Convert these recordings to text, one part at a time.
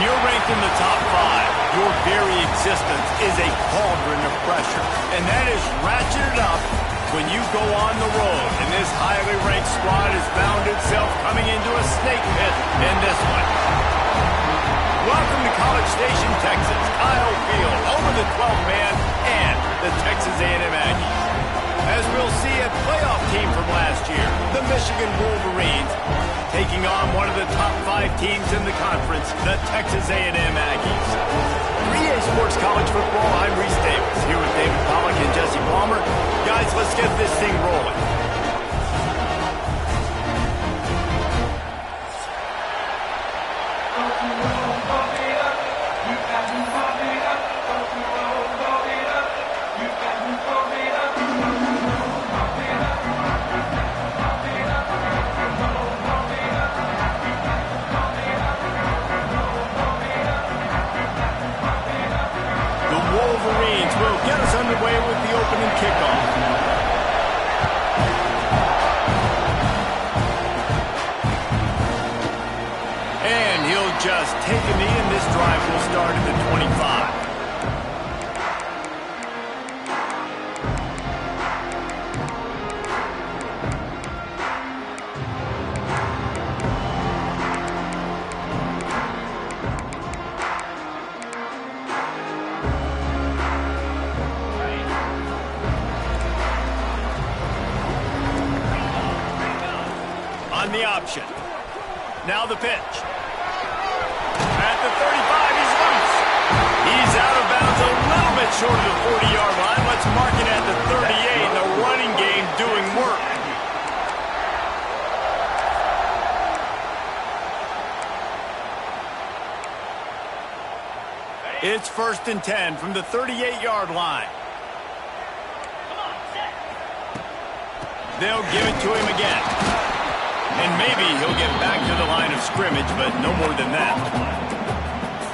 you're ranked in the top 5, your very existence is a cauldron of pressure. And that is ratcheted up when you go on the road. And this highly ranked squad has found itself coming into a snake pit in this one. Welcome to College Station, Texas. Kyle Field, over the 12th man, and the Texas A&M Aggies. As we'll see, a playoff team from last year, the Michigan Wolverines, taking on one of the top 5 teams in the conference, the Texas A&M Aggies. 3A Sports College Football, I'm Reese Davis, here with David Pollack and Jesse Palmer. Guys, let's get this thing rolling. Underway with the opening kickoff. And he'll just take a knee, and this drive will start at the 25. The option. Now the pitch. At the 35, he's loose. He's out of bounds a little bit short of the 40-yard line. Let's mark it at the 38. The running game doing work. It's 1st and 10 from the 38-yard line. They'll give it to him again. And maybe he'll get back to the line of scrimmage, but no more than that.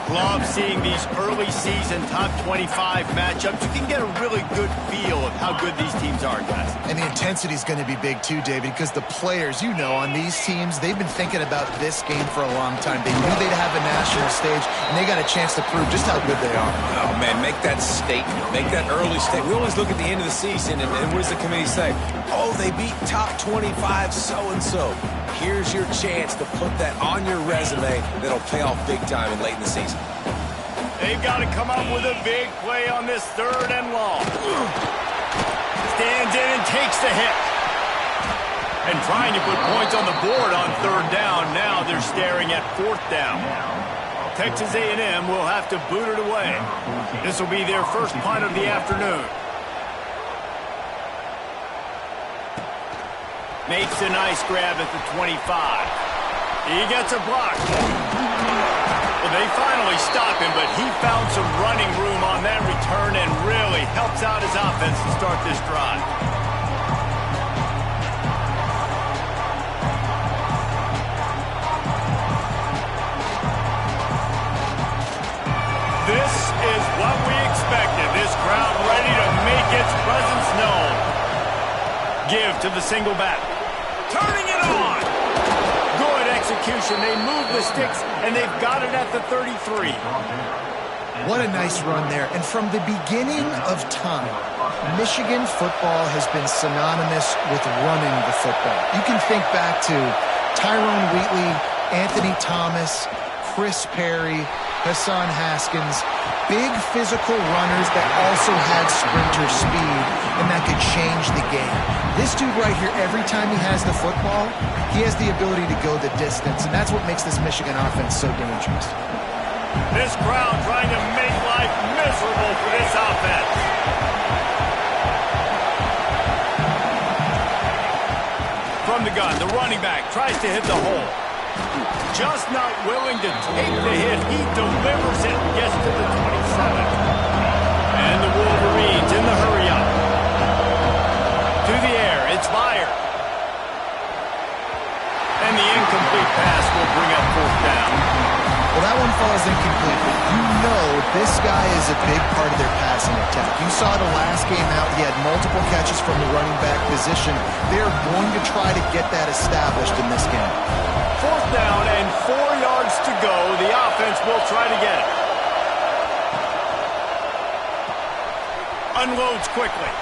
Love seeing these early season top 25 matchups. You can get a really good feel of how good these teams are, guys. And the intensity is going to be big too, David, because the players, you know, on these teams, they've been thinking about this game for a long time. They knew they'd have a national stage, and they got a chance to prove just how good they are. Oh, man, make that statement. Make that early statement. We always look at the end of the season, and what does the committee say? Oh, they beat top 25 so-and-so. Here's your chance to put that on your resume that'll pay off big time and late in the season. They've got to come up with a big play on this 3rd and long. Stands in and takes the hit. And trying to put points on the board on 3rd down. Now they're staring at 4th down. Texas A&M will have to boot it away. This will be their first punt of the afternoon. Makes a nice grab at the 25. He gets a block. Well, they finally stop him, but he found some running room on that return and really helps out his offense to start this drive. This is what we expected. This crowd ready to make its presence known. Give to the single back. Turning it on. Good execution. They move the sticks, and they've got it at the 33. What a nice run there. And from the beginning of time, Michigan football has been synonymous with running the football. You can think back to Tyrone Wheatley, Anthony Thomas, Chris Perry, Hassan Haskins, big physical runners that also had sprinter speed and that could change the game. This dude right here, every time he has the football, he has the ability to go the distance, and that's what makes this Michigan offense so dangerous. This crowd trying to make life miserable for this offense. From the gun, the running back tries to hit the hole. Just not willing to take the hit. He delivers it and gets to the 27. And the Wolverines in the hurry-up. To the air, it's fired. And the incomplete pass will bring up 4th down. Well, that one falls incomplete, but you know this guy is a big part of their passing attack. You saw the last game out, he had multiple catches from the running back position. They're going to try to get that established in this game. 4th down and 4 yards to go. The offense will They'll try to get it. Unloads quickly.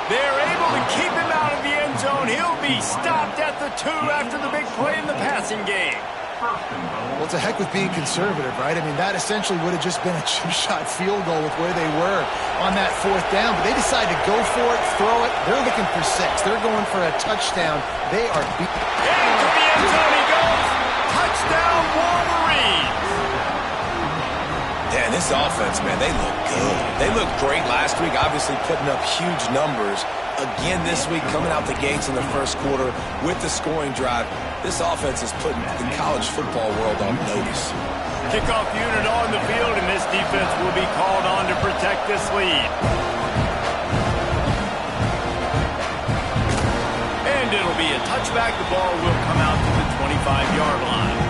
They're able to keep him out of the end zone. He'll be stopped at the 2 after the big play in the passing game. Well, it's a heck with being conservative, right? I mean, that essentially would have just been a chip-shot field goal with where they were on that 4th down. But they decided to go for it, throw it. They're looking for 6. They're going for a touchdown. They are beat. Into the end zone he goes. Touchdown, Wolverines. Yeah, this offense, man, they look good. They looked great last week, obviously putting up huge numbers. Again this week, coming out the gates in the first quarter with the scoring drive. This offense is putting the college football world on notice. Kickoff unit on the field, and this defense will be called on to protect this lead. And it'll be a touchback. The ball will come out to the 25-yard line.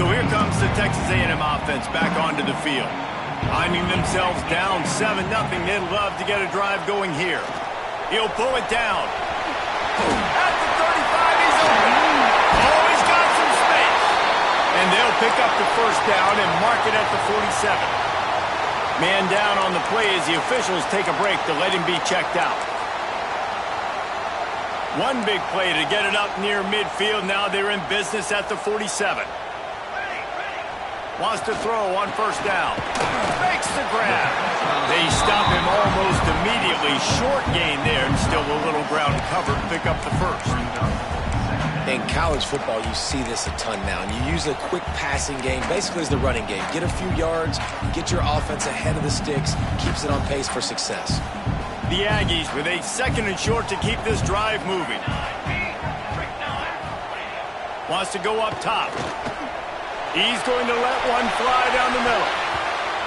So here comes the Texas A&M offense back onto the field. Finding themselves down 7-0, they'd love to get a drive going here. He'll pull it down. At the 35, he's open. Oh, he's got some space. And they'll pick up the first down and mark it at the 47. Man down on the play as the officials take a break to let him be checked out. One big play to get it up near midfield. Now they're in business at the 47. Wants to throw on first down. Makes the grab. They stop him almost immediately. Short gain there, and still a little ground cover to pick up the first. In college football, you see this a ton now. And you use a quick passing game, basically as the running game. Get a few yards, get your offense ahead of the sticks, keeps it on pace for success. The Aggies with a 2nd and short to keep this drive moving. Wants to go up top. He's going to let one fly down the middle.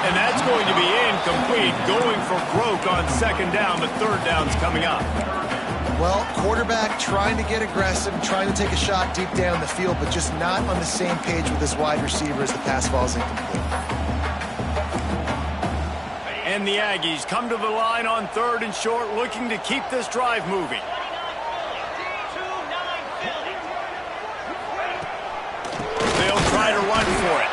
And that's going to be incomplete. Going for broke on 2nd down. The 3rd down's coming up. Well, quarterback trying to get aggressive, trying to take a shot deep down the field, but just not on the same page with his wide receiver as the pass falls incomplete. And the Aggies come to the line on 3rd and short, looking to keep this drive moving. Try to run for it.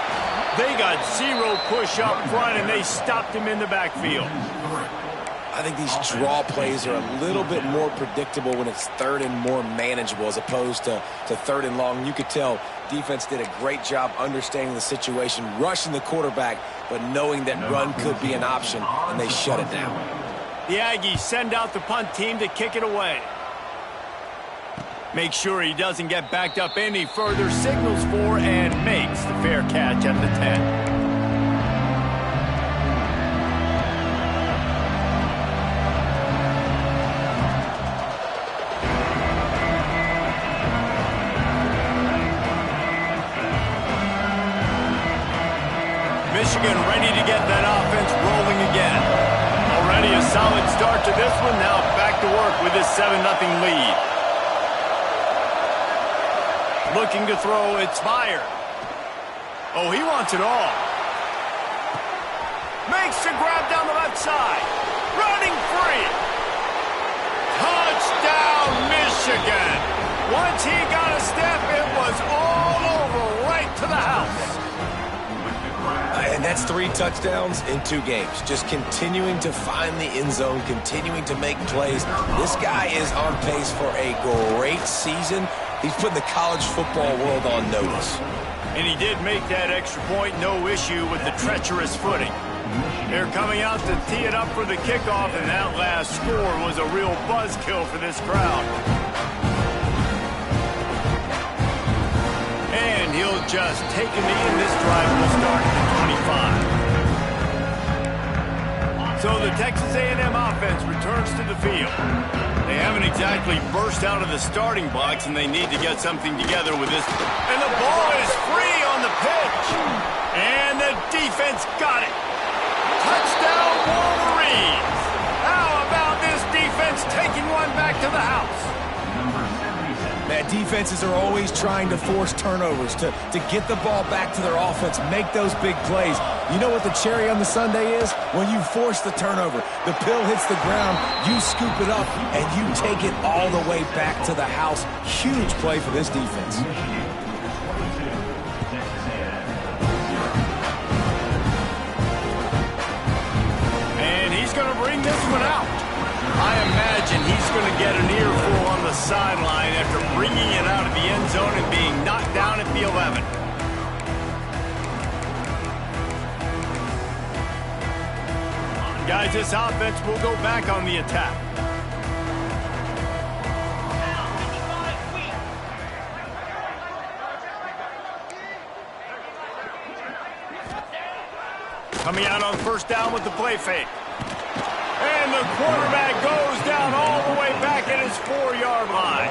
They got 0 push up front, and they stopped him in the backfield. I think these draw plays are a little bit more predictable when it's 3rd and more manageable as opposed to 3rd and long. You could tell defense did a great job understanding the situation, rushing the quarterback, but knowing that run could be an option, and they shut it down. The Aggies send out the punt team to kick it away. Make sure he doesn't get backed up any further, signals for and makes the fair catch at the 10. Michigan ready to get that offense rolling again. Already a solid start to this one, now back to work with this 7-0 lead. Looking to throw, it's fired. Oh, he wants it all. Makes the grab down the left side. Running free. Touchdown, Michigan. Once he got a step, it was all over, right to the house. And that's 3 touchdowns in 2 games. Just continuing to find the end zone, continuing to make plays. This guy is on pace for a great season. He's putting the college football world on notice. And he did make that extra point, no issue with the treacherous footing. They're coming out to tee it up for the kickoff, and that last score was a real buzzkill for this crowd. And he'll just take a knee, and this drive will start at the 25. So the Texas A&M offense returns to the field. They haven't exactly burst out of the starting blocks, and they need to get something together with this. And the ball is free on the pitch. And the defense got it. Touchdown, Wolverines. How about this defense taking one back to the house? Man, Yeah, defenses are always trying to force turnovers to get the ball back to their offense, make those big plays. You know what the cherry on the sundae is? When you force the turnover, the pill hits the ground, you scoop it up, and you take it all the way back to the house. Huge play for this defense. And he's going to bring this one out. I imagine he's going to get an earful on the sideline after bringing it out of the end zone and being knocked down at the 11. Guys, this offense will go back on the attack. Coming out on first down with the play fake. And the quarterback goes down all the way back at his 4-yard line.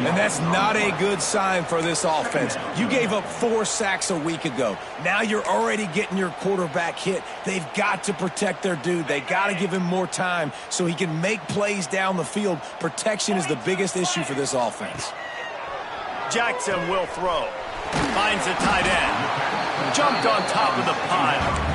And that's not a good sign for this offense. You gave up 4 sacks a week ago. Now you're already getting your quarterback hit. They've got to protect their dude. They got to give him more time so he can make plays down the field. Protection is the biggest issue for this offense. Jackson will throw. Finds a tight end. Jumped on top of the pile.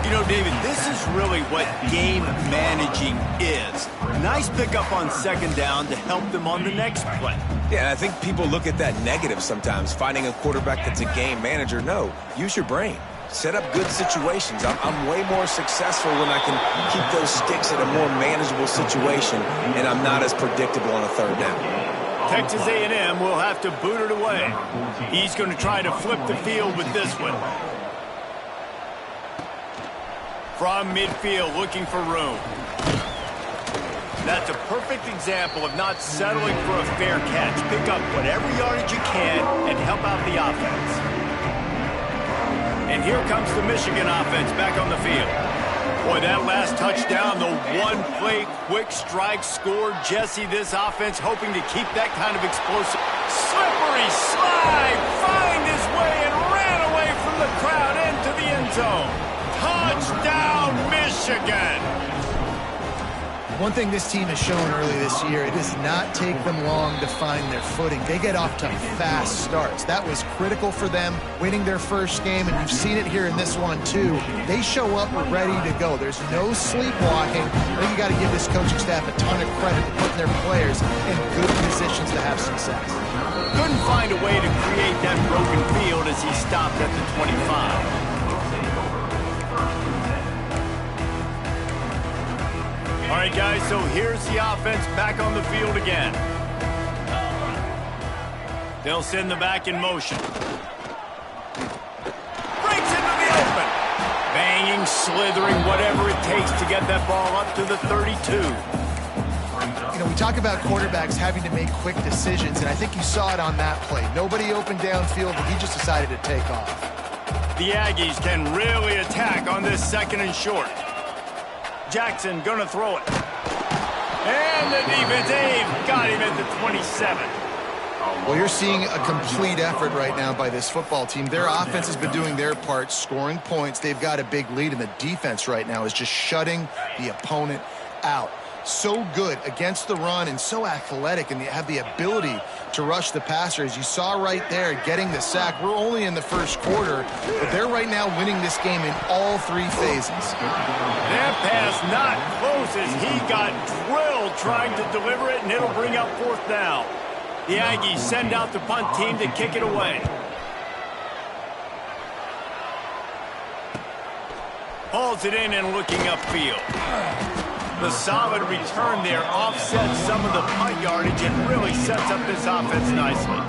You know, David, this is really what game managing is. Nice pickup on second down to help them on the next play. Yeah, I think people look at that negative sometimes, finding a quarterback that's a game manager. No, use your brain. Set up good situations. I'm way more successful when I can keep those sticks at a more manageable situation, and I'm not as predictable on a third down. Texas A&M will have to boot it away. He's going to try to flip the field with this one. From midfield, looking for room. That's a perfect example of not settling for a fair catch. Pick up whatever yardage you can and help out the offense. And here comes the Michigan offense back on the field. Boy, that last touchdown, the one-play quick strike scored. Jesse, this offense hoping to keep that kind of explosive. Slippery slide, find his way and ran away from the crowd into the end zone. Touchdown, Michigan! One thing this team has shown early this year, it does not take them long to find their footing. They get off to fast starts. That was critical for them, winning their first game, and you've seen it here in this one, too. They show up ready to go. There's no sleepwalking. I think you got to give this coaching staff a ton of credit for putting their players in good positions to have success. Couldn't find a way to create that broken field as he stopped at the 25. All right, guys, so here's the offense back on the field again. They'll send the back in motion. Breaks into the open. Banging, slithering, whatever it takes to get that ball up to the 32. You know, we talk about quarterbacks having to make quick decisions, and I think you saw it on that play. Nobody opened downfield, but he just decided to take off. The Aggies can really attack on this second and short. Jackson gonna throw it. And the defense, Dave, got him at the 27. Well, you're seeing a complete effort right now by this football team. Their offense has been doing their part, scoring points. They've got a big lead, and the defense right now is just shutting the opponent out. So good against the run and so athletic, and they have the ability to rush the passer. As you saw right there, getting the sack. We're only in the first quarter, but they're right now winning this game in all 3 phases. That pass not close as he got drilled trying to deliver it, and it'll bring up fourth down. The Aggies send out the punt team to kick it away. Hauls it in and looking upfield. The solid return there offsets some of the punt yardage and really sets up this offense nicely.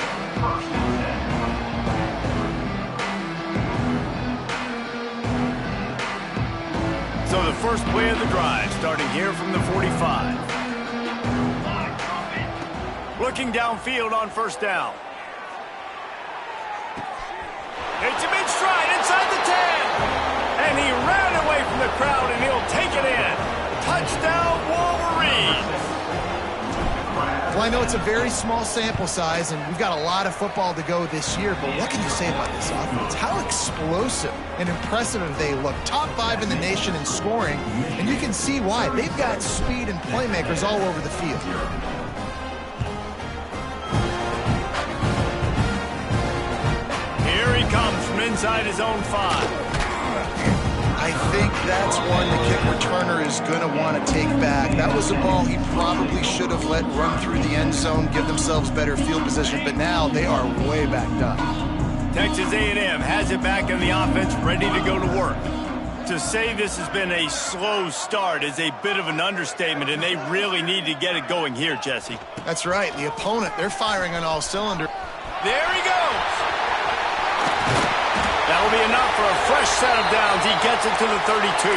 So the first play of the drive, starting here from the 45. Looking downfield on first down. Takes a big stride inside the 10. And he ran away from the crowd, and he'll take it in. Touchdown, Wolverines! Well, I know it's a very small sample size, and we've got a lot of football to go this year, but what can you say about this offense? How explosive and impressive they look. Top 5 in the nation in scoring, and you can see why. They've got speed and playmakers all over the field. comes from inside his own 5. I think that's one the kick returner is going to want to take back. That was a ball he probably should have let run through the end zone, give themselves better field position, but now they are way backed up. Texas A&M has it back in the offense, ready to go to work. To say this has been a slow start is a bit of an understatement, and they really need to get it going here, Jesse. That's right. The opponent, they're firing on all cylinders. There he goes. That'll be enough for a fresh set of downs. He gets it to the 32.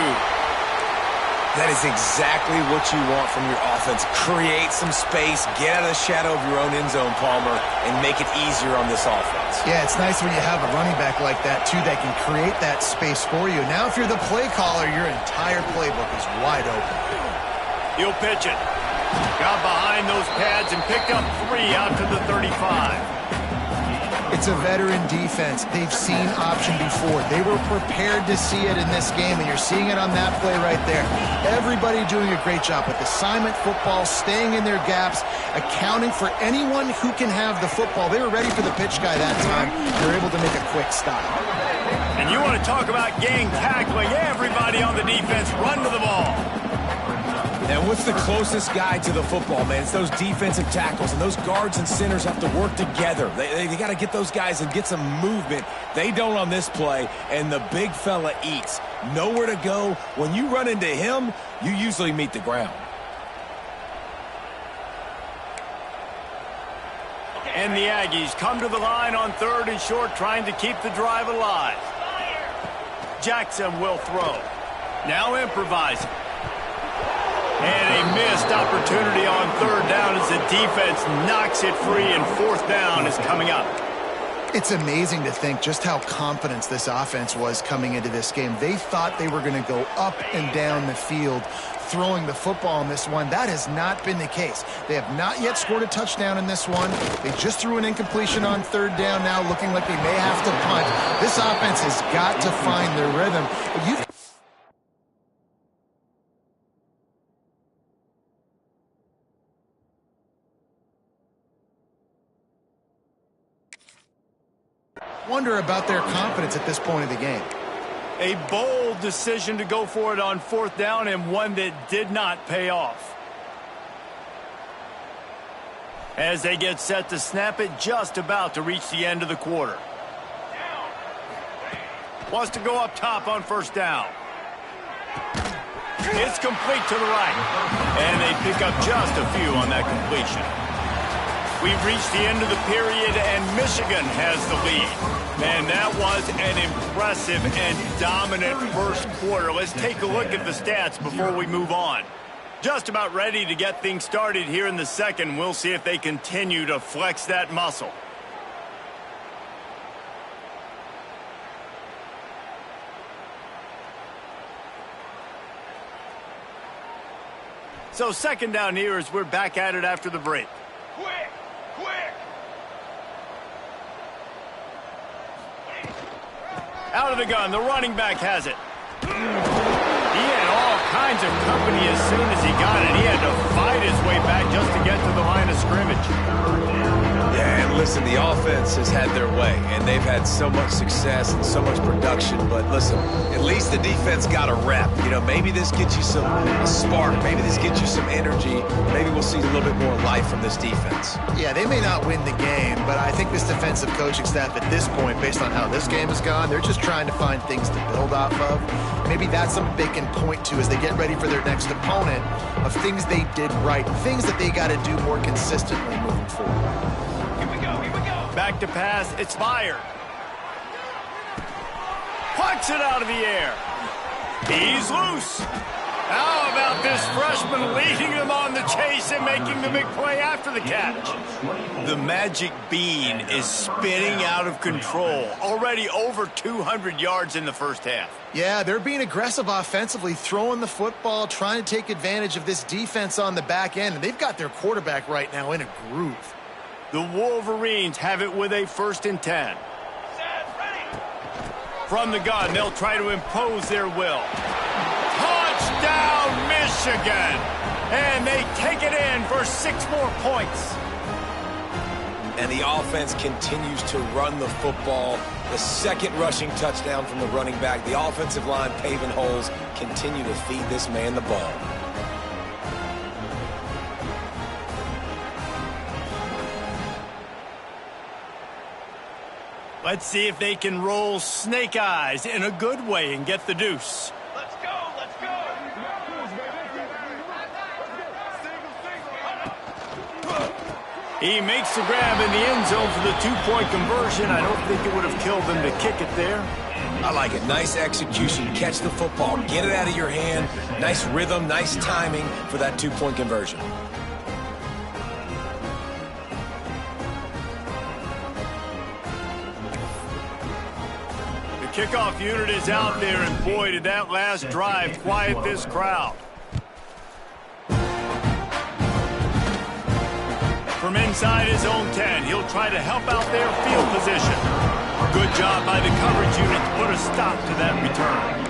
That is exactly what you want from your offense. Create some space, get out of the shadow of your own end zone, Palmer, and make it easier on this offense. Yeah, it's nice when you have a running back like that, too, that can create that space for you. Now, if you're the play caller, your entire playbook is wide open. He'll pitch it. Got behind those pads and picked up 3 out to the 35. It's a veteran defense. They've seen option before. They were prepared to see it in this game, and you're seeing it on that play right there. Everybody doing a great job with assignment football, staying in their gaps, accounting for anyone who can have the football. They were ready for the pitch guy that time. They're able to make a quick stop. And you want to talk about gang tackling. Everybody on the defense run to the ball. And what's the closest guy to the football, man? It's those defensive tackles, and those guards and centers have to work together. They got to get those guys and get some movement. They don't on this play, and the big fella eats. Nowhere to go. When you run into him, you usually meet the ground. And the Aggies come to the line on 3rd and short, trying to keep the drive alive. Jackson will throw. Now improvising. And a missed opportunity on 3rd down as the defense knocks it free, and 4th down is coming up. It's amazing to think just how confident this offense was coming into this game. They thought they were going to go up and down the field throwing the football in this one. That has not been the case. They have not yet scored a touchdown in this one. They just threw an incompletion on 3rd down now, looking like they may have to punt. This offense has got to find their rhythm. Wonder about their confidence at this point of the game. A bold decision to go for it on 4th down, and one that did not pay off. As they get set to snap it, just about to reach the end of the quarter. Wants to go up top on 1st down. It's complete to the right. And they pick up just a few on that completion. We've reached the end of the period, and Michigan has the lead. And that was an impressive and dominant first quarter. Let's take a look at the stats before we move on. Just about ready to get things started here in the second. We'll see if they continue to flex that muscle. So 2nd down here as we're back at it after the break. Quick! Out of the gun, the running back has it. He had all kinds of company as soon as he got it. He had to fight his way back just to get to the line of scrimmage. Yeah, and listen, the offense has had their way, and they've had so much success and so much production. But listen, at least the defense got a rep. You know, maybe this gets you a spark. Maybe this gets you some energy. Maybe we'll see a little bit more life from this defense. Yeah, they may not win the game, but I think this defensive coaching staff at this point, based on how this game has gone, they're just trying to find things to build off of. Maybe that's something they can point to as they get ready for their next opponent of things they did right, things that they got to do more consistently moving forward. Back to pass, it's fired. Pucks it out of the air. He's loose. How about this freshman leading them on the chase and making the big play after the catch? The magic bean is spinning out of control. Already over 200 yards in the first half. Yeah, they're being aggressive offensively, throwing the football, trying to take advantage of this defense on the back end. And they've got their quarterback right now in a groove. The Wolverines have it with a 1st and 10. From the gun, they'll try to impose their will. Touchdown, Michigan! And they take it in for 6 more points. And the offense continues to run the football. The second rushing touchdown from the running back. The offensive line paving holes. Continue to feed this man the ball. Let's see if they can roll snake eyes in a good way and get the deuce. Let's go, let's go. He makes the grab in the end zone for the two-point conversion. I don't think it would have killed him to kick it there. I like it. Nice execution. Catch the football. Get it out of your hand. Nice rhythm, nice timing for that two-point conversion. Kickoff unit is out there, and boy, did that last drive quiet this crowd. From inside his own 10, he'll try to help out their field position. Good job by the coverage unit to put a stop to that return.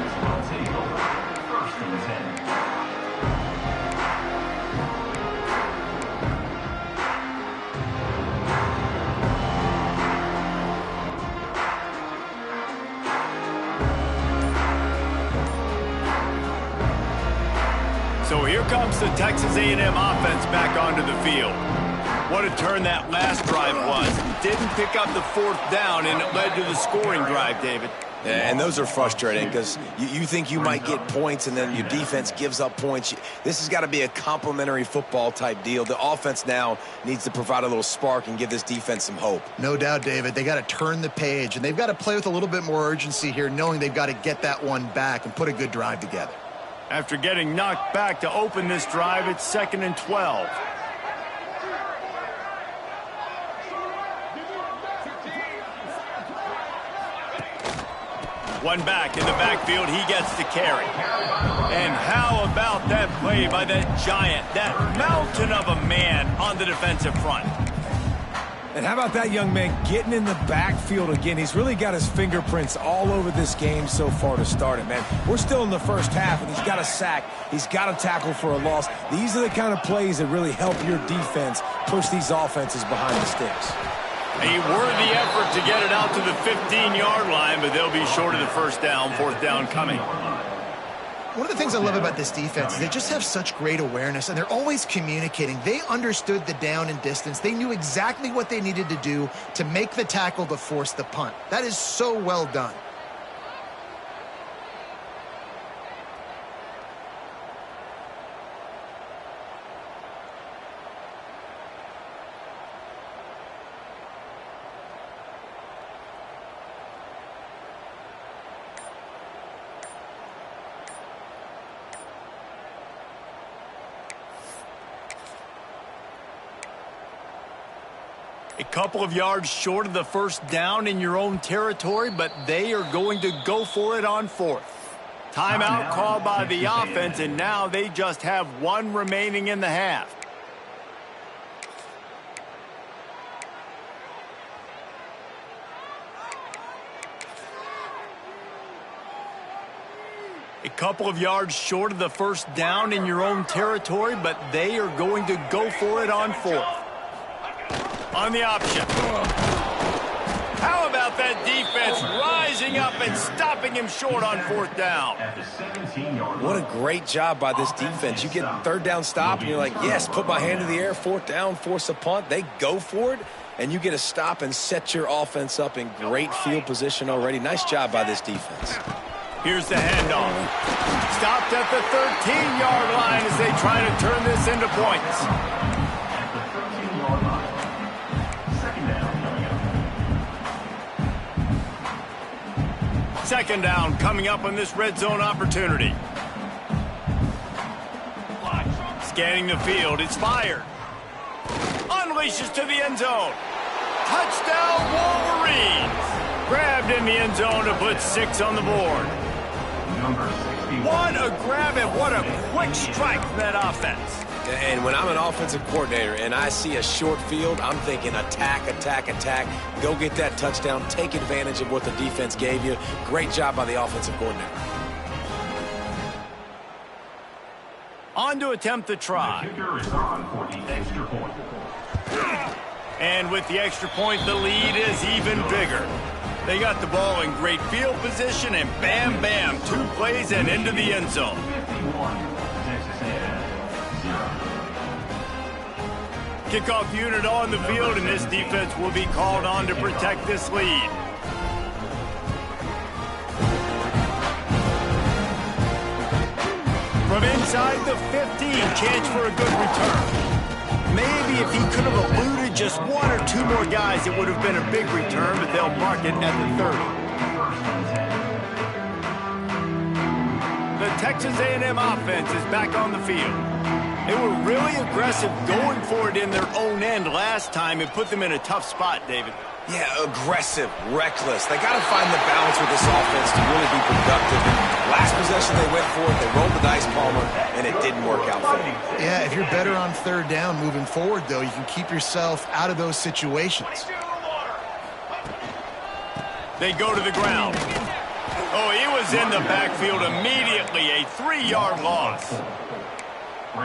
So here comes the Texas A&M offense back onto the field. What a turn that last drive was. Didn't pick up the fourth down, and it led to the scoring drive, David. Yeah, and those are frustrating because you think you might get points, and then your defense gives up points. This has got to be a complimentary football type deal. The offense now needs to provide a little spark and give this defense some hope. No doubt, David. They got to turn the page, and they've got to play with a little bit more urgency here, knowing they've got to get that one back and put a good drive together. After getting knocked back to open this drive, it's 2nd and 12. One back in the backfield, he gets the carry. And how about that play by that giant, that mountain of a man on the defensive front? And how about that young man getting in the backfield again? He's really got his fingerprints all over this game so far to start it, man. We're still in the first half, and he's got a sack. He's got a tackle for a loss. These are the kind of plays that really help your defense push these offenses behind the sticks. A worthy effort to get it out to the 15-yard line, but they'll be short of the first down, fourth down coming. One of the things I love about this defense is they just have such great awareness, and they're always communicating. They understood the down and distance. They knew exactly what they needed to do to make the tackle to force the punt. That is so well done. A couple of yards short of the first down in your own territory, but they are going to go for it on fourth. Timeout called by the offense, and now they just have one remaining in the half. A couple of yards short of the first down in your own territory, but they are going to go for it on fourth. On the option. How about that defense rising up and stopping him short on fourth down? What a great job by this defense. You get third down stop, and you're like, yes, put my hand in the air, fourth down, force a punt. They go for it, and you get a stop and set your offense up in great field position already. Nice job by this defense. Here's the handoff. Stopped at the 13-yard line as they try to turn this into points. Second down coming up on this red zone opportunity. Scanning the field, it's fired. Unleashes to the end zone. Touchdown Wolverines. Grabbed in the end zone to put 6 on the board. What a grab and what a quick strike from that offense. And when I'm an offensive coordinator and I see a short field, I'm thinking attack, attack, attack. Go get that touchdown. Take advantage of what the defense gave you. Great job by the offensive coordinator. On to attempt the try. And with the extra point, the lead is even bigger. They got the ball in great field position, and bam, bam, 2 plays and into the end zone. Kickoff unit on the field, and this defense will be called on to protect this lead. From inside the 15, chance for a good return. Maybe if he could have eluded just 1 or 2 more guys, it would have been a big return, but they'll mark it at the 30. The Texas A&M offense is back on the field. They were really aggressive going for it in their own end last time and put them in a tough spot, David. Yeah, aggressive, reckless. They got to find the balance with this offense to really be productive. And last possession they went for it, they rolled the dice, Palmer, and it didn't work out for them. Yeah, if you're better on 3rd down moving forward, though, you can keep yourself out of those situations. They go to the ground. Oh, he was in the backfield immediately, a 3-yard loss.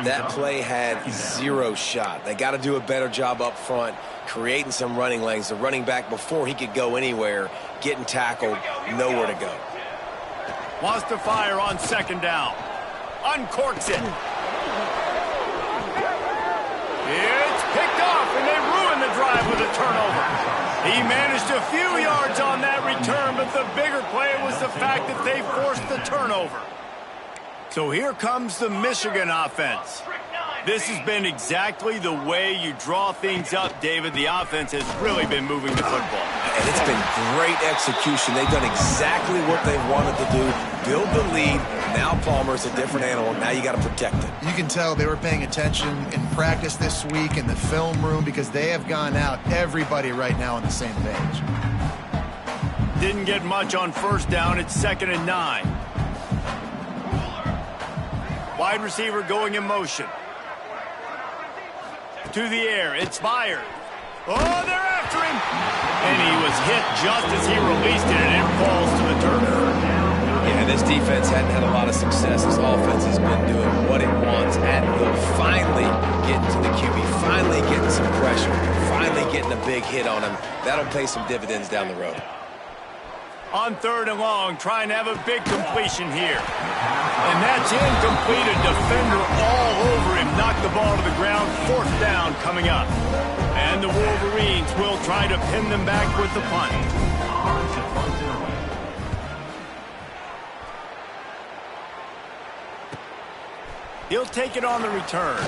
That play had 0 shot. They got to do a better job up front, creating some running lanes. The running back, before he could go anywhere, getting tackled, nowhere to go. Wants to fire on 2nd down. Uncorks it. It's picked off, and they ruin the drive with a turnover. He managed a few yards on that return, but the bigger play was the fact that they forced the turnover. So here comes the Michigan offense. This has been exactly the way you draw things up, David. The offense has really been moving the football. And it's been great execution. They've done exactly what they wanted to do, build the lead. Now Palmer's a different animal. Now you got to protect it. You can tell they were paying attention in practice this week in the film room because they have gone out, everybody right now on the same page. Didn't get much on 1st down. It's 2nd and 9. Wide receiver going in motion. To the air, it's Byard. Oh, they're after him! And he was hit just as he released it, and it falls to the turf. Yeah, this defense hadn't had a lot of success. This offense has been doing what it wants at will. Finally getting to the QB, finally getting some pressure, finally getting a big hit on him. That'll pay some dividends down the road. On 3rd and long, trying to have a big completion here. And that's incomplete. A defender all over him. Knocked the ball to the ground. 4th down coming up. And the Wolverines will try to pin them back with the punt. He'll take it on the return.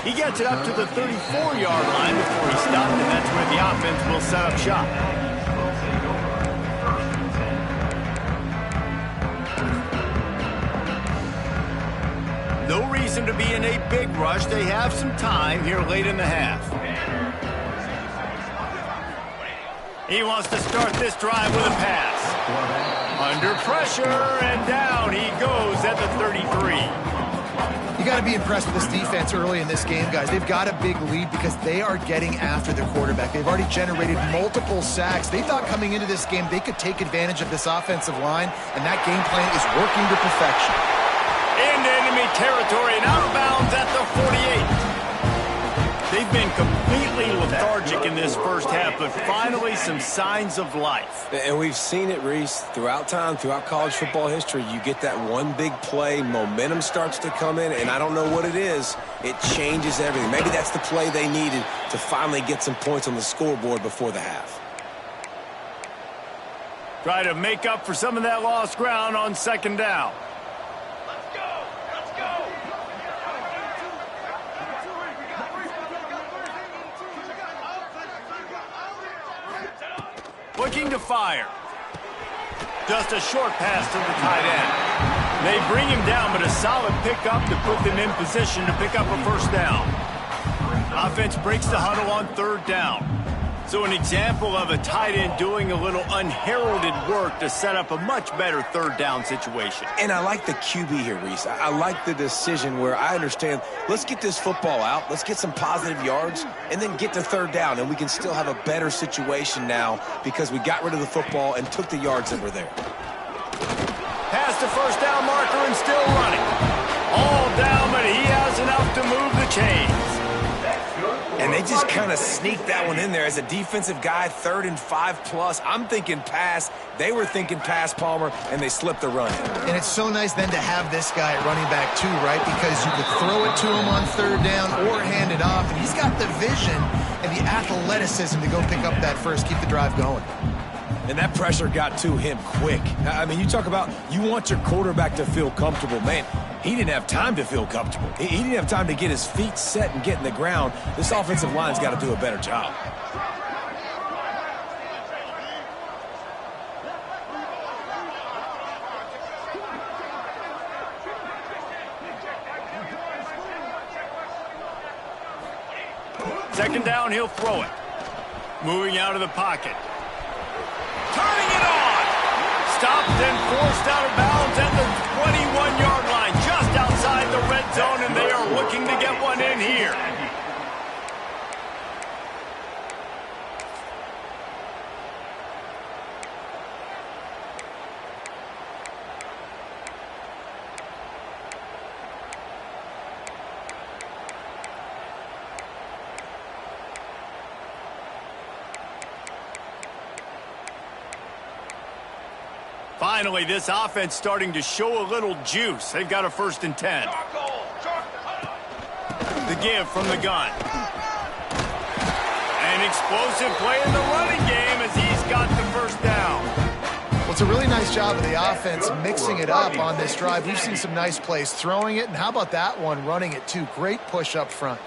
He gets it up to the 34-yard line before he stopped, and that's where the offense will set up shop. No reason to be in a big rush. They have some time here late in the half. He wants to start this drive with a pass. Under pressure, and down he goes at the 33. You got to be impressed with this defense early in this game, guys. They've got a big lead because they are getting after their quarterback. They've already generated multiple sacks. They thought coming into this game they could take advantage of this offensive line, and that game plan is working to perfection. Into enemy territory and out of bounds at the 48. They've been completely lethargic in this first half, but finally some signs of life. And we've seen it, Reese, throughout time, throughout college football history. You get that one big play, momentum starts to come in, and I don't know what it is. It changes everything. Maybe that's the play they needed to finally get some points on the scoreboard before the half. Try to make up for some of that lost ground on 2nd down. Looking to fire. Just a short pass to the tight end. They bring him down, but a solid pickup to put them in position to pick up a 1st down. Offense breaks the huddle on 3rd down. So an example of a tight end doing a little unheralded work to set up a much better 3rd down situation. And I like the QB here, Reese. I like the decision where I understand, let's get this football out, let's get some positive yards, and then get to 3rd down, and we can still have a better situation now because we got rid of the football and took the yards that were there. Past the 1st down marker and still running. All down, but he has enough to move the chains. And they just kind of sneaked that one in there. As a defensive guy, 3rd and 5+. I'm thinking pass. They were thinking pass, Palmer, and they slipped the run. And it's so nice then to have this guy at running back too, right? Because you could throw it to him on 3rd down or hand it off. And he's got the vision and the athleticism to go pick up that first, keep the drive going. And that pressure got to him quick. I mean, you talk about you want your quarterback to feel comfortable. Man, he didn't have time to feel comfortable. He didn't have time to get his feet set and get in the ground. This offensive line's got to do a better job. Second down, he'll throw it. Moving out of the pocket. Turning it on. Stopped and forced out of bounds at the 21-yard line, just outside the red zone, and they are looking to get one in here. Finally, this offense starting to show a little juice. They've got a 1st and 10. The give from the gun. An explosive play in the running game as he's got the 1st down. Well, it's a really nice job of the offense mixing it up on this drive. We've seen some nice plays throwing it, and how about that one running it too? Great push up front.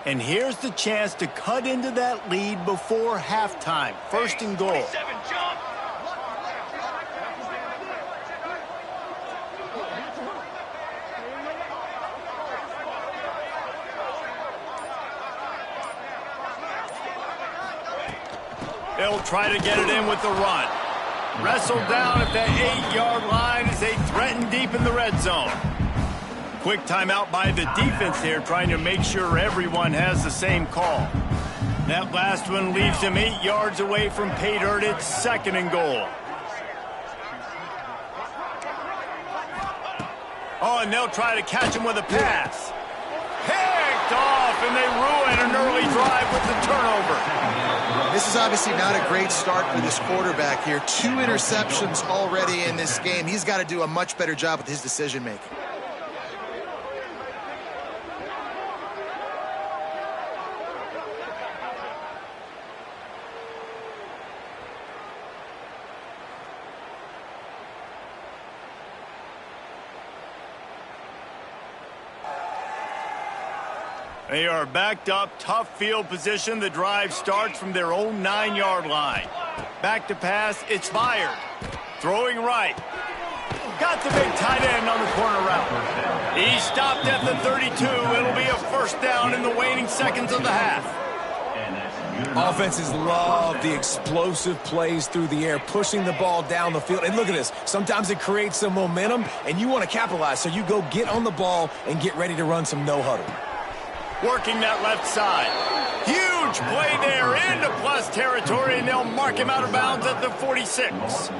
And here's the chance to cut into that lead before halftime. 1st and goal. They'll try to get it in with the run. Wrestled down at the 8-yard line as they threaten deep in the red zone. Quick timeout by the defense here, trying to make sure everyone has the same call. That last one leaves him 8 yards away from pay dirt. It's 2nd and goal. Oh, and they'll try to catch him with a pass. Picked off, and they ruin an early drive with the turnover. This is obviously not a great start for this quarterback here. 2 interceptions already in this game. He's got to do a much better job with his decision-making. They are backed up, tough field position. The drive starts from their own 9-yard line. Back to pass, it's fired. Throwing right. Got the big tight end on the corner route. He stopped at the 32. It'll be a 1st down in the waning seconds of the half. Offenses love the explosive plays through the air, pushing the ball down the field. And look at this. Sometimes it creates some momentum, and you want to capitalize. So you go get on the ball and get ready to run some no-huddle. Working that left side. Huge play there into plus territory, and they'll mark him out of bounds at the 46.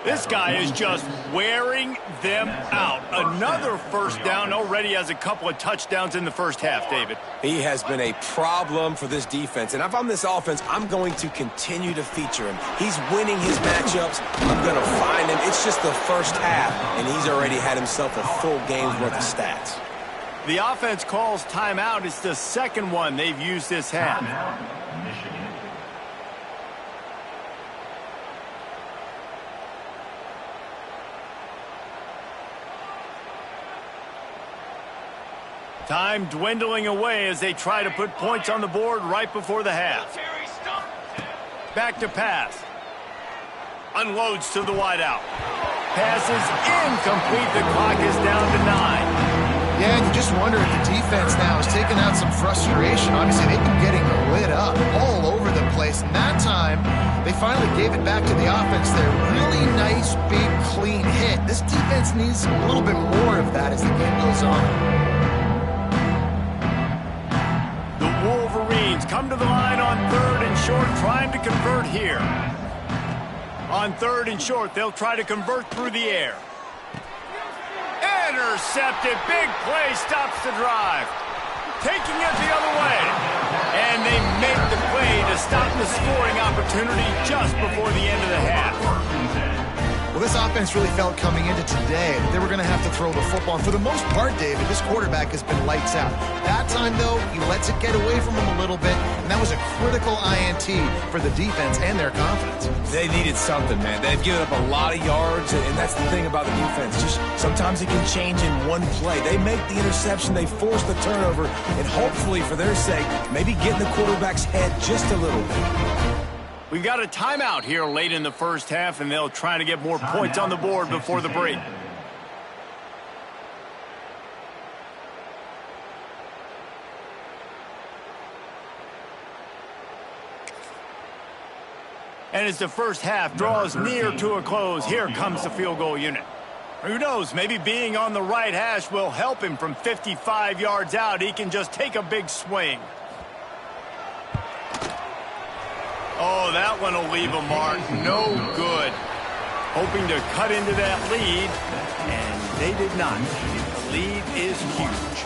This guy is just wearing them out. Another 1st down. Already has a couple of touchdowns in the 1st half, David. He has been a problem for this defense. And if I'm this offense, I'm going to continue to feature him. He's winning his matchups. I'm going to find him. It's just the 1st half, and he's already had himself a full game's worth of stats. The offense calls timeout. It's the 2nd one they've used this half. Time dwindling away as they try to put points on the board right before the half. Back to pass. Unloads to the wideout. Pass is incomplete. The clock is down to 9. Yeah, and you just wonder if the defense now is taking out some frustration. Obviously, they've been getting lit up all over the place. And that time, they finally gave it back to the offense there. Really nice, big, clean hit. This defense needs a little bit more of that as the game goes on. The Wolverines come to the line on 3rd and short, trying to convert here. On 3rd and short, they'll try to convert through the air. Intercepted. Big play stops the drive. Taking it the other way. And they make the play to stop the scoring opportunity just before the end of the half. Well, this offense really felt coming into today that they were going to have to throw the football. And for the most part, David, this quarterback has been lights out. That time, though, he lets it get away from him a little bit, and that was a critical INT for the defense and their confidence. They needed something, man. They've given up a lot of yards, and that's the thing about the defense. Just sometimes it can change in one play. They make the interception, they force the turnover, and hopefully, for their sake, maybe get in the quarterback's head just a little bit. We've got a timeout here late in the first half, and they'll try to get more points on the board before the break. And as the first half draws near to a close, here comes the field goal unit. Who knows, maybe being on the right hash will help him from 55 yards out. He can just take a big swing. Oh, that one will leave a mark. No good. Hoping to cut into that lead, and they did not. The lead is huge.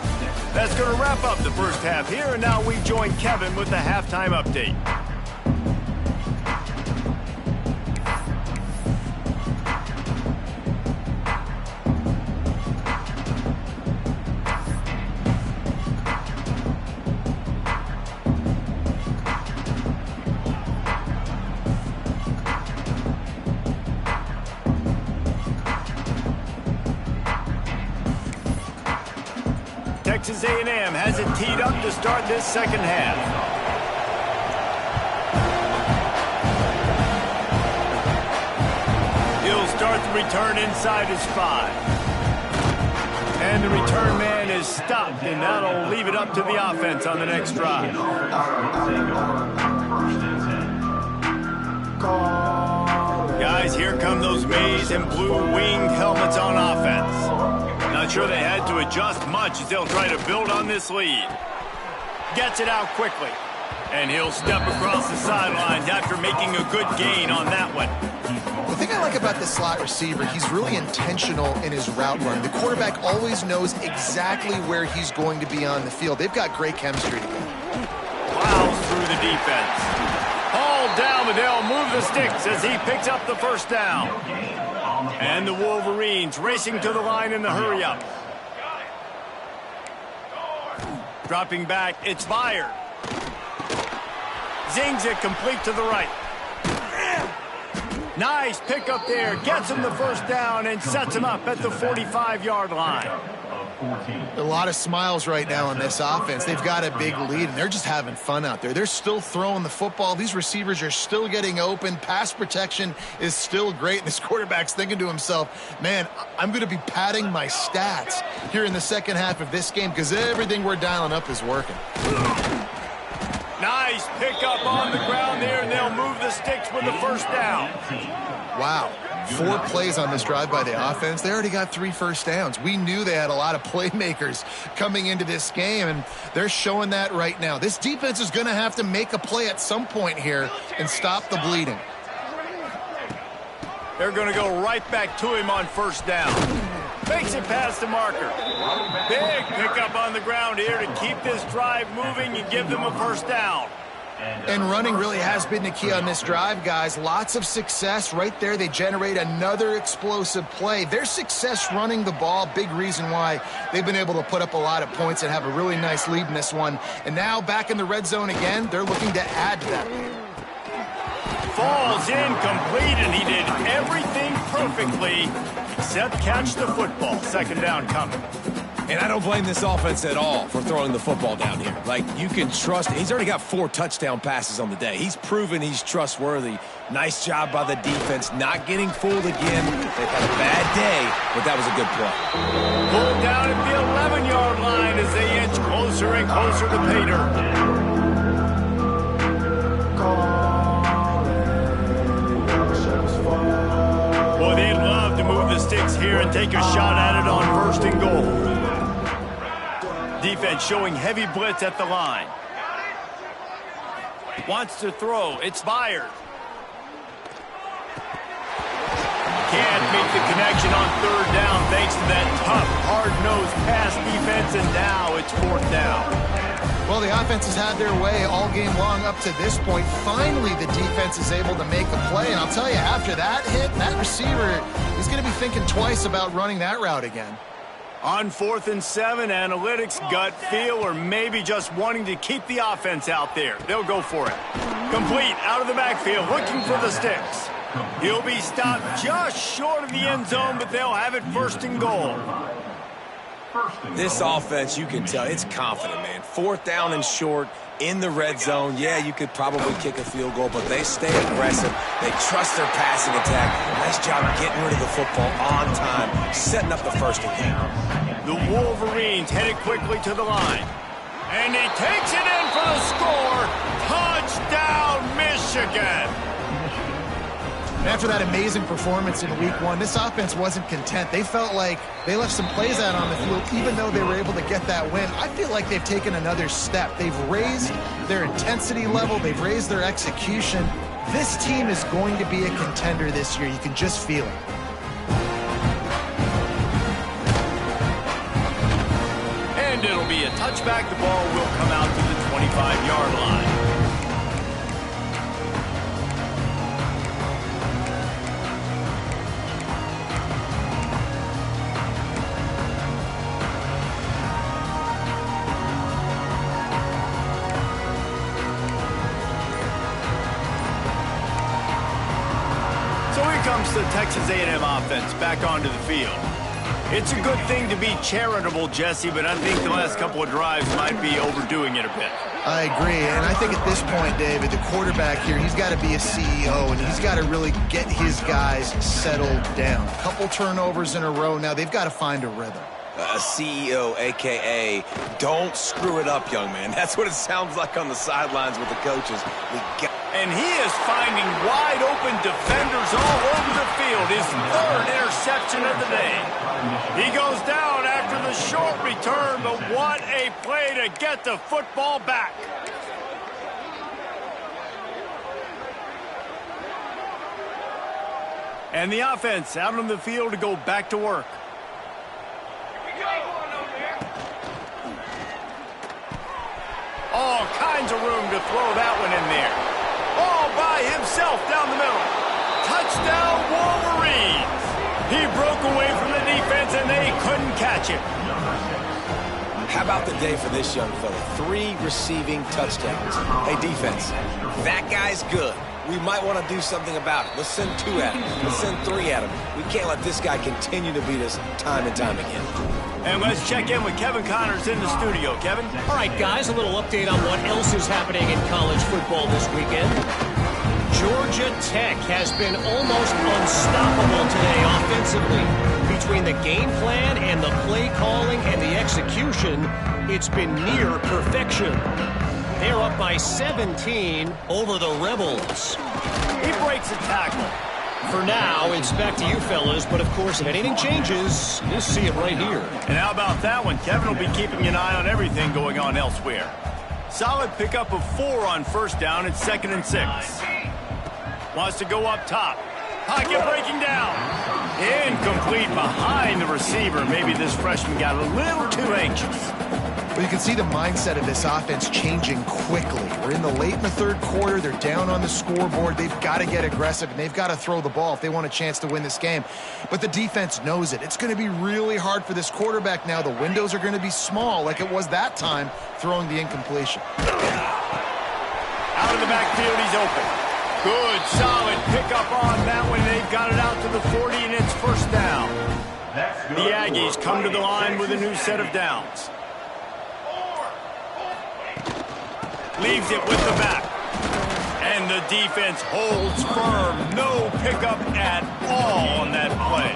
That's going to wrap up the first half here, and now we join Kevin with the halftime update. Texas A&M has it teed up to start this second half. He'll start the return inside his 5. And the return man is stopped, and that'll leave it up to the offense on the next drive. Guys, here come those maize and blue winged helmets on offense. Not sure they had to adjust much as they'll try to build on this lead. Gets it out quickly. And he'll step across the sidelines after making a good gain on that one. The thing I like about this slot receiver, he's really intentional in his route run. The quarterback always knows exactly where he's going to be on the field. They've got great chemistry together. Plows through the defense. Hauled down, but they'll move the sticks as he picks up the first down. And the Wolverines racing to the line in the hurry-up. Dropping back, it's fired. Zings it complete to the right. Nice pickup there. Gets him the first down and sets him up at the 45-yard line. A lot of smiles right now on this offense. They've got a big lead, and they're just having fun out there. They're still throwing the football. These receivers are still getting open. Pass protection is still great. This quarterback's thinking to himself, man, I'm going to be padding my stats here in the second half of this game because everything we're dialing up is working. Nice pickup on the ground there, and they'll move the sticks with the first down. Wow. 4 plays on this drive by the offense. They already got 3 first downs. We knew they had a lot of playmakers coming into this game, and they're showing that right now. This defense is going to have to make a play at some point here and stop the bleeding. They're going to go right back to him on first down. Makes it past the marker. Big pickup on the ground here to keep this drive moving and give them a first down. And running really has been the key on this drive, guys. Lots of success right there. They generate another explosive play. Their success running the ball, big reason why they've been able to put up a lot of points and have a really nice lead in this one. And now back in the red zone again, they're looking to add to that lead. Falls incomplete, and he did everything perfectly except catch the football. Second down coming. And I don't blame this offense at all for throwing the football down here. Like, you can trust. He's already got 4 touchdown passes on the day. He's proven he's trustworthy. Nice job by the defense, not getting fooled again. They've had a bad day, but that was a good play. Pulled down at the 11-yard line as they inch closer and closer to pay dirt. Boy, they'd love to move the sticks here and take a shot at it on first and goal. Defense showing heavy blitz at the line. Wants to throw. It's fired. can't make the connection on third down thanks to that tough, hard-nosed pass defense, and now it's fourth down. Well, the offense has had their way all game long up to this point. Finally, the defense is able to make a play, and I'll tell you, after that hit, that receiver is going to be thinking twice about running that route again. On 4th and 7, analytics, gut feel, or maybe just wanting to keep the offense out there. They'll go for it. Complete out of the backfield, looking for the sticks. He'll be stopped just short of the end zone, but they'll have it first and goal. This offense, you can tell, it's confident, man. 4th down and short in the red zone. Yeah, you could probably kick a field goal, but they stay aggressive. They trust their passing attack. Nice job getting rid of the football on time, setting up the first and goal. The Wolverines headed quickly to the line. And he takes it in for the score. Touchdown, Michigan. After that amazing performance in Week 1, this offense wasn't content. They felt like they left some plays out on the field, even though they were able to get that win. I feel like they've taken another step. They've raised their intensity level. They've raised their execution. This team is going to be a contender this year. You can just feel it. And it'll be a touchback. The ball will come out to the 25-yard line. Comes the Texas A&M offense back onto the field. It's a good thing to be charitable, Jesse, but I think the last couple of drives might be overdoing it a bit. I agree, and I think at this point, David, the quarterback here, he's got to be a CEO, and he's got to really get his guys settled down. A couple turnovers in a row now. They've got to find a rhythm. A CEO, a.k.a. don't screw it up, young man. That's what it sounds like on the sidelines with the coaches. And he is finding wide-open defenders all over the field. His third interception of the day. He goes down after the short return, but what a play to get the football back. And the offense out on the field to go back to work. All kinds of room to throw that one in there. All by himself down the middle. Touchdown, Wolverines. He broke away from the defense, and they couldn't catch him. How about the day for this young fella? 3 receiving touchdowns. Hey, defense, that guy's good. We might want to do something about it. Let's send 2 at him. Let's send 3 at him. We can't let this guy continue to beat us time and time again. And let's check in with Kevin Connors in the studio. Kevin? All right, guys, a little update on what else is happening in college football this weekend. Georgia Tech has been almost unstoppable today offensively. Between the game plan and the play calling and the execution, it's been near perfection. They're up by 17 over the Rebels. He breaks a tackle. For now, it's back to you fellas, but of course, if anything changes, you'll see it right here. And how about that one? Kevin will be keeping an eye on everything going on elsewhere. Solid pickup of 4 on first down. It's 2nd and 6. Wants to go up top. Pocket breaking down. Incomplete behind the receiver. Maybe this freshman got a little too anxious. But you can see the mindset of this offense changing quickly. We're in the late in the 3rd quarter. They're down on the scoreboard. They've got to get aggressive, and they've got to throw the ball if they want a chance to win this game. But the defense knows it. It's going to be really hard for this quarterback now. The windows are going to be small like it was that time throwing the incompletion. Out of the backfield, he's open. Good, solid pickup on that one. They've got it out to the 40, and it's first down. The Aggies come to the line with a new set of downs. Leaves it with the back. And the defense holds firm. No pickup at all on that play.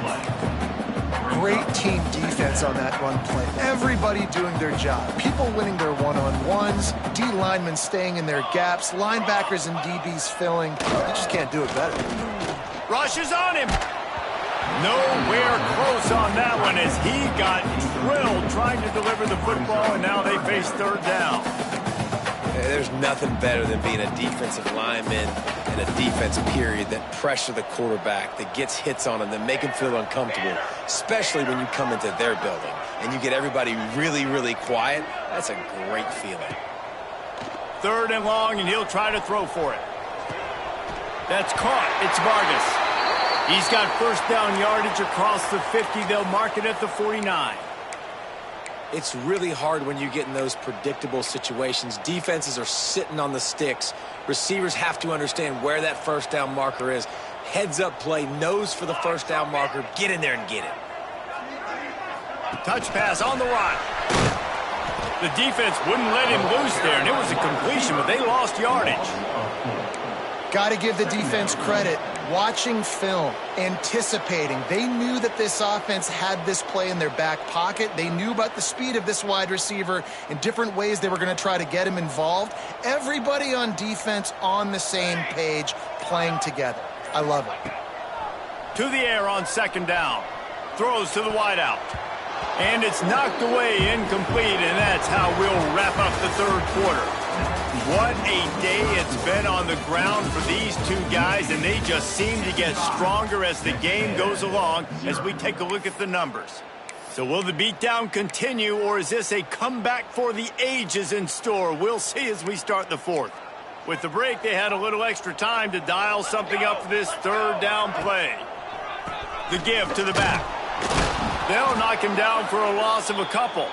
Great team defense on that run play. Everybody doing their job. People winning their one-on-ones. D linemen staying in their gaps. Linebackers and DBs filling. You just can't do it better. Rush is on him. Nowhere close on that one as he got drilled trying to deliver the football, and now they face 3rd down. There's nothing better than being a defensive lineman and a defense period that pressure the quarterback, that gets hits on him, that make him feel uncomfortable, especially when you come into their building and you get everybody really, really quiet. That's a great feeling. 3rd and long, and he'll try to throw for it. That's caught. It's Vargas. He's got first down yardage across the 50. They'll mark it at the 49. It's really hard when you get in those predictable situations. Defenses are sitting on the sticks. Receivers have to understand where that first down marker is. Heads up play, nose for the first down marker. Get in there and get it. Touch pass on the run. The defense wouldn't let him loose there, and it was a completion, but they lost yardage. Got to give the defense credit. Watching film, anticipating. They knew that this offense had this play in their back pocket. They knew about the speed of this wide receiver in different ways they were going to try to get him involved. Everybody on defense on the same page, playing together. I love it. To the air on 2nd down. Throws to the wideout. And it's knocked away, incomplete, and that's how we'll wrap up the 3rd quarter. What a day it's been on the ground for these two guys, and they just seem to get stronger as the game goes along as we take a look at the numbers. So will the beatdown continue, or is this a comeback for the ages in store? We'll see as we start the 4th. With the break, they had a little extra time to dial something up for this 3rd down play. The give to the back. They'll knock him down for a loss of a couple.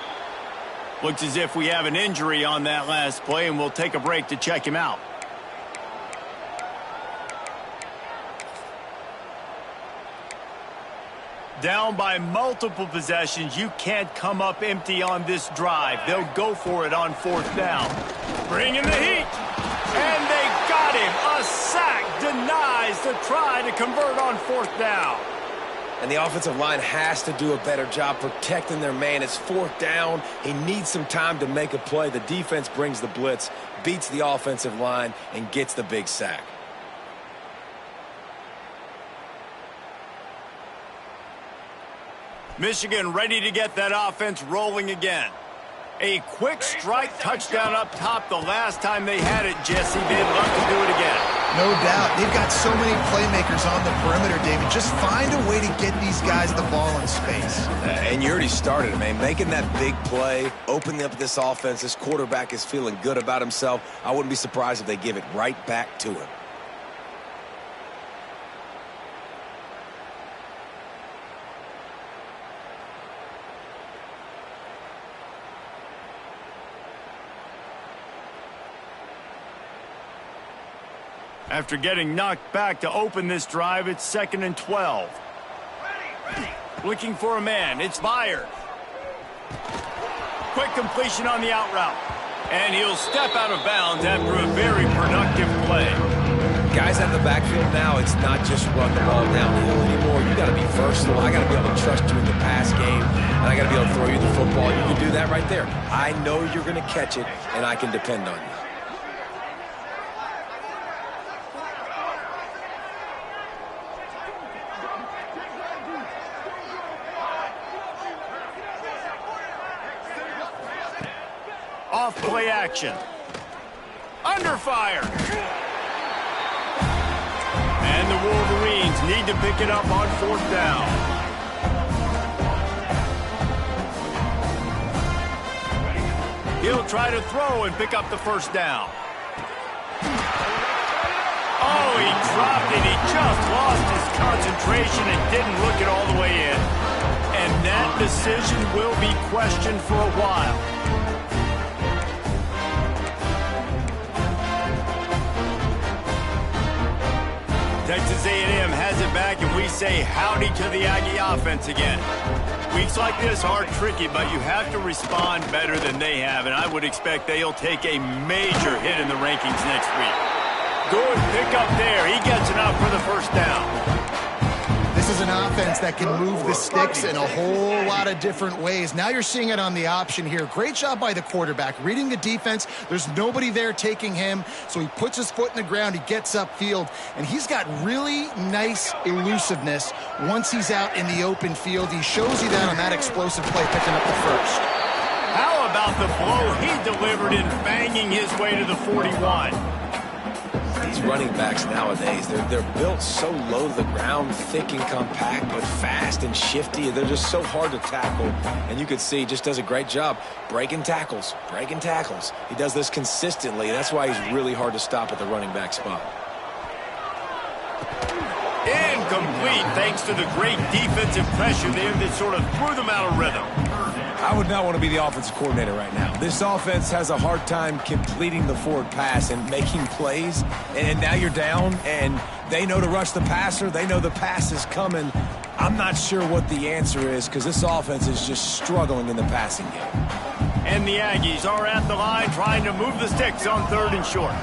Looks as if we have an injury on that last play, and we'll take a break to check him out. Down by multiple possessions, you can't come up empty on this drive. They'll go for it on 4th down. Bring in the heat. And they got him. A sack denies the try to convert on 4th down. And the offensive line has to do a better job protecting their man. It's 4th down. He needs some time to make a play. The defense brings the blitz, beats the offensive line, and gets the big sack. Michigan ready to get that offense rolling again. A quick strike touchdown up top the last time they had it, Jesse. They'd love to do it again. No doubt. They've got so many playmakers on the perimeter, David. Just find a way to get these guys the ball in space. And you already started it, man. Making that big play, opening up this offense. This quarterback is feeling good about himself. I wouldn't be surprised if they give it right back to him. After getting knocked back to open this drive, it's 2nd and 12. Looking for a man. It's Byard. Quick completion on the out route. And he'll step out of bounds after a very productive play. Guys out of the backfield now, it's not just run the ball downhill anymore. You got to be versatile. I got to be able to trust you in the pass game, and I got to be able to throw you the football. You can do that right there. I know you're going to catch it, and I can depend on you. Off play action. Under fire. And the Wolverines need to pick it up on 4th down. He'll try to throw and pick up the 1st down. Oh, he dropped it. He just lost his concentration and didn't look it all the way in. And that decision will be questioned for a while. Texas A&M has it back, and we say howdy to the Aggie offense again. Weeks like this are tricky, but you have to respond better than they have, and I would expect they'll take a major hit in the rankings next week. Good pick up there. He gets enough for the 1st down. This is an offense that can move the sticks in a whole lot of different ways. Now you're seeing it on the option here. Great job by the quarterback. Reading the defense, there's nobody there taking him, so he puts his foot in the ground, he gets upfield, and he's got really nice elusiveness once he's out in the open field. He shows you that on that explosive play picking up the 1st. How about the blow he delivered in banging his way to the 41. These running backs nowadays, they're built so low to the ground, thick and compact, but fast and shifty. They're just so hard to tackle. And you can see he just does a great job breaking tackles, breaking tackles. He does this consistently. That's why he's really hard to stop at the running back spot. Incomplete thanks to the great defensive pressure there that sort of threw them out of rhythm. I would not want to be the offensive coordinator right now. This offense has a hard time completing the forward pass and making plays. And now you're down, and they know to rush the passer. They know the pass is coming. I'm not sure what the answer is because this offense is just struggling in the passing game. And the Aggies are at the line trying to move the sticks on 3rd and short.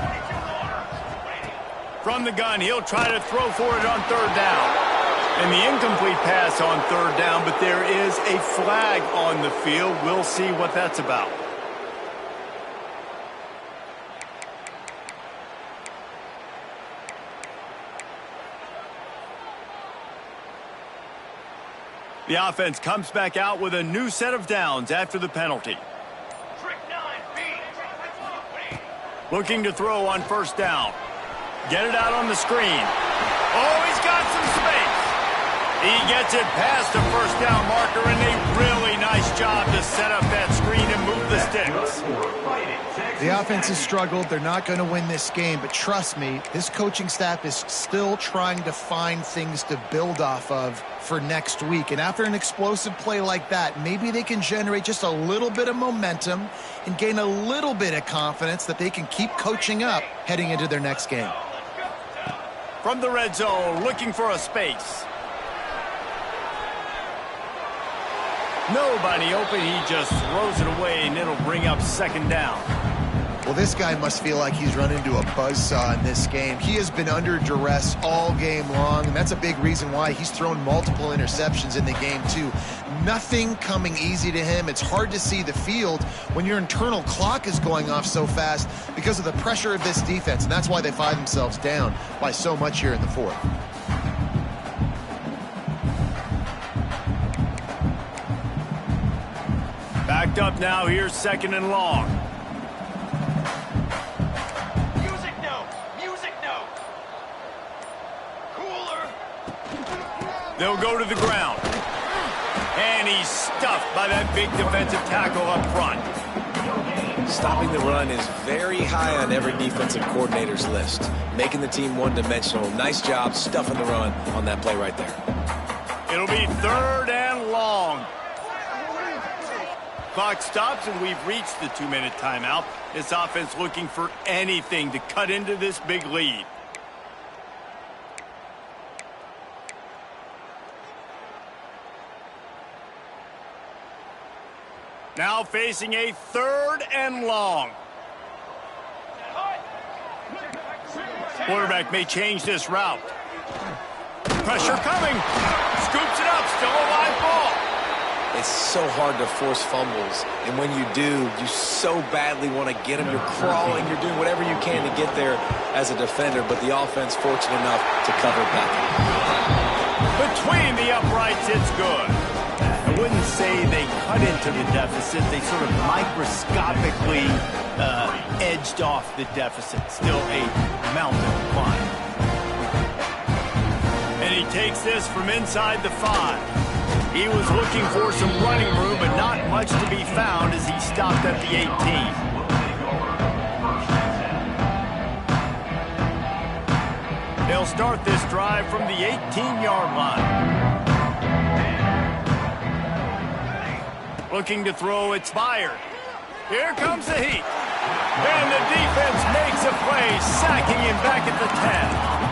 From the gun, he'll try to throw for it on 3rd down. And the incomplete pass on 3rd down, but there is a flag on the field. We'll see what that's about. The offense comes back out with a new set of downs after the penalty. Looking to throw on 1st down. Get it out on the screen. Oh, he's got some space. He gets it past the 1st down marker, and a really nice job to set up that screen and move the sticks. The offense has struggled. They're not going to win this game, but trust me, this coaching staff is still trying to find things to build off of for next week. And after an explosive play like that, maybe they can generate just a little bit of momentum and gain a little bit of confidence that they can keep coaching up heading into their next game. From the red zone, looking for a space. Nobody open. He just throws it away, and it'll bring up 2nd down. Well, this guy must feel like he's run into a buzzsaw in this game. He has been under duress all game long, and that's a big reason why he's thrown multiple interceptions in the game, too. Nothing coming easy to him. It's hard to see the field when your internal clock is going off so fast because of the pressure of this defense, and that's why they find themselves down by so much here in the 4th. Backed up now. Here's 2nd and long. Music note. Music note. Cooler. They'll go to the ground. And he's stuffed by that big defensive tackle up front. Stopping the run is very high on every defensive coordinator's list. Making the team one-dimensional. Nice job stuffing the run on that play right there. It'll be 3rd and long. Clock stops, and we've reached the 2-minute timeout. This offense looking for anything to cut into this big lead. Now facing a 3rd and long. Quarterback may change this route. Pressure coming. Scoops it up. Still a live ball. It's so hard to force fumbles, and when you do, you so badly want to get them. You're crawling, you're doing whatever you can to get there as a defender, but the offense fortunate enough to cover back. Between the uprights, it's good. I wouldn't say they cut into the deficit. They sort of microscopically edged off the deficit. Still a mountain to climb. And he takes this from inside the 5. He was looking for some running room, but not much to be found as he stopped at the 18. They'll start this drive from the 18-yard line. Looking to throw, it's fired. Here comes the heat. And the defense makes a play, sacking him back at the 10.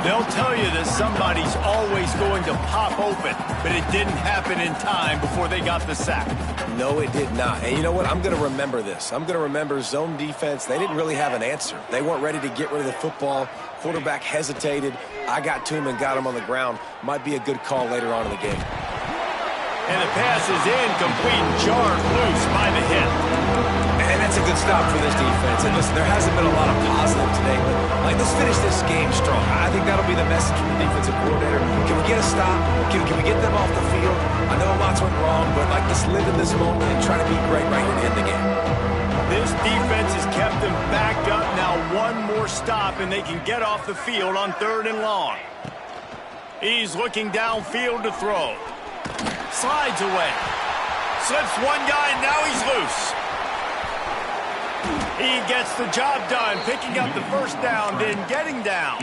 They'll tell you that somebody's always going to pop open, but it didn't happen in time before they got the sack. No, it did not. And you know what? I'm going to remember this. I'm going to remember zone defense. They didn't really have an answer. They weren't ready to get rid of the football. Quarterback hesitated. I got to him and got him on the ground. Might be a good call later on in the game. And the pass is incomplete, jarred loose by the hit. And That's a good stop for this defense. And listen, there hasn't been a lot of positive today, but let's finish this game strong. I think that'll be the message from the defensive coordinator. Can we get a stop? Can we get them off the field? I know lots went wrong, but let's live in this moment and try to be great right here to end the game. This defense has kept them backed up. Now one more stop, and they can get off the field on 3rd and long. He's looking downfield to throw. Slides away. Slips one guy, and now he's loose. He gets the job done, picking up the first down, then getting down.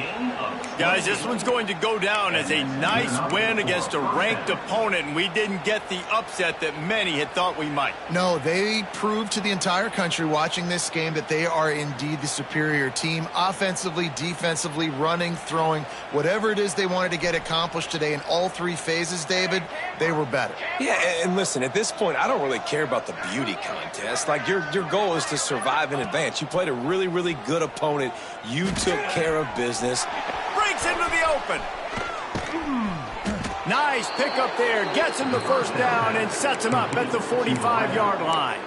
Guys, this one's going to go down as a nice win against a ranked opponent, and we didn't get the upset that many had thought we might. No, they proved to the entire country watching this game that they are indeed the superior team. Offensively, defensively, running, throwing, whatever it is they wanted to get accomplished today in all 3 phases, David, they were better. Yeah, and listen, at this point, I don't really care about the beauty contest. Your goal is to survive in advance. You played a really, really good opponent. You took care of business. Breaks into the open. Nice pickup there. Gets him the first down and sets him up at the 45-yard line.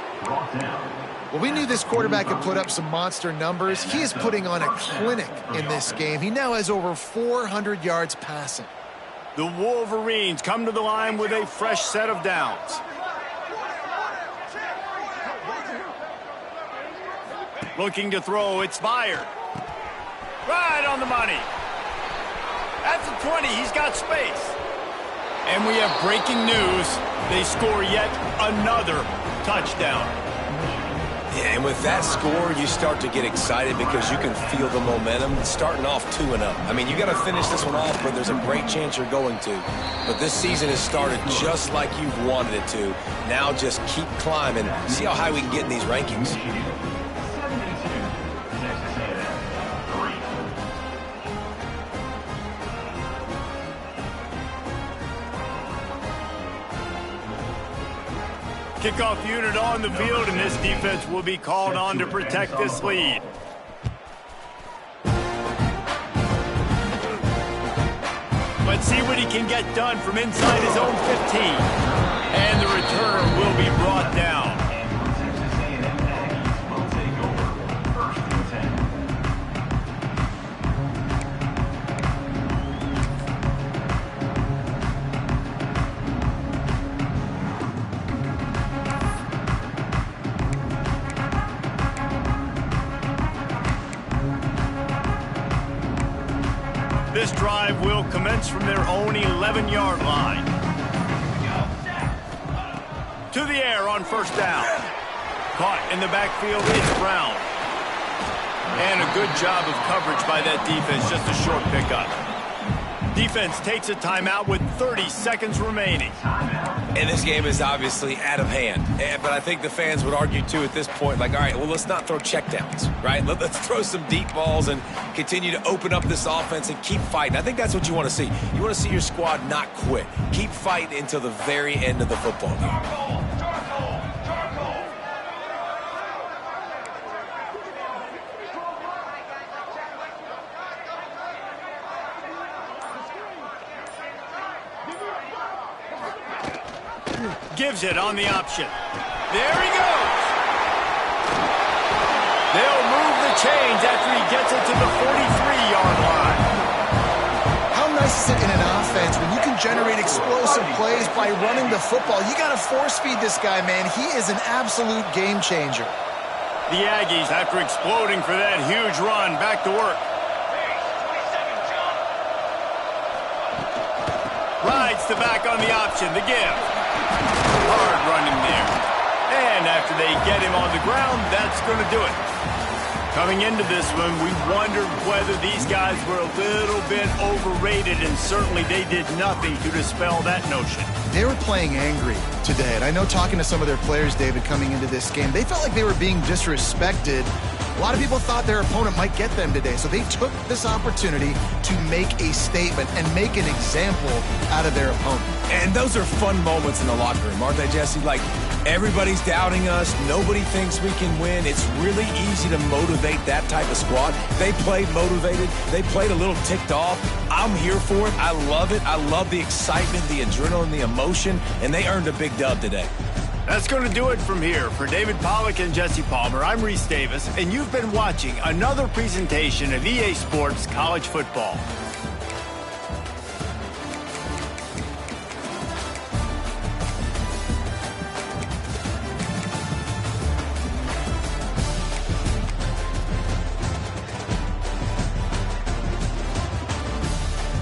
Well, we knew this quarterback could put up some monster numbers. He is putting on a clinic in this game. He now has over 400 yards passing. The Wolverines come to the line with a fresh set of downs. Looking to throw, it's fired. Right on the money. At the 20, he's got space. And we have breaking news. They score yet another touchdown. Yeah, and with that score, you start to get excited because you can feel the momentum starting off 2-0. I mean, you got to finish this one off, but there's a great chance you're going to. But this season has started just like you've wanted it to. Now just keep climbing. See how high we can get in these rankings. Kickoff unit on the field, and this defense will be called on to protect this lead. Let's see what he can get done from inside his own 15. And the returner will be brought down. This drive will commence from their own 11-yard line. To the air on first down. Caught in the backfield, it's Brown. And a good job of coverage by that defense, just a short pickup. Defense takes a timeout with 30 seconds remaining. And this game is obviously out of hand. But I think the fans would argue, too, at this point, like, all right, well, let's not throw checkdowns, right? Let's throw some deep balls and continue to open up this offense and keep fighting. I think that's what you want to see. You want to see your squad not quit. Keep fighting until the very end of the football game. Gives it on the option. There he goes. They'll move the chains after he gets it to the 43-yard line. How nice is it in an offense when you can generate explosive plays by running the football? You got to force feed this guy, man. He is an absolute game changer. The Aggies, after exploding for that huge run, back to work. Rides the back on the option, the give. Hard running there. And after they get him on the ground, that's going to do it. Coming into this one, we wondered whether these guys were a little bit overrated, and certainly they did nothing to dispel that notion. They were playing angry today, and I know talking to some of their players, David, coming into this game, they felt like they were being disrespected. A lot of people thought their opponent might get them today, so they took this opportunity to make a statement and make an example out of their opponent. And those are fun moments in the locker room, aren't they, Jesse? Like, everybody's doubting us. Nobody thinks we can win. It's really easy to motivate that type of squad. They played motivated. They played a little ticked off. I'm here for it. I love it. I love the excitement, the adrenaline, the emotion, and they earned a big dub today. That's going to do it from here. For David Pollack and Jesse Palmer, I'm Reese Davis, and you've been watching another presentation of EA Sports College Football.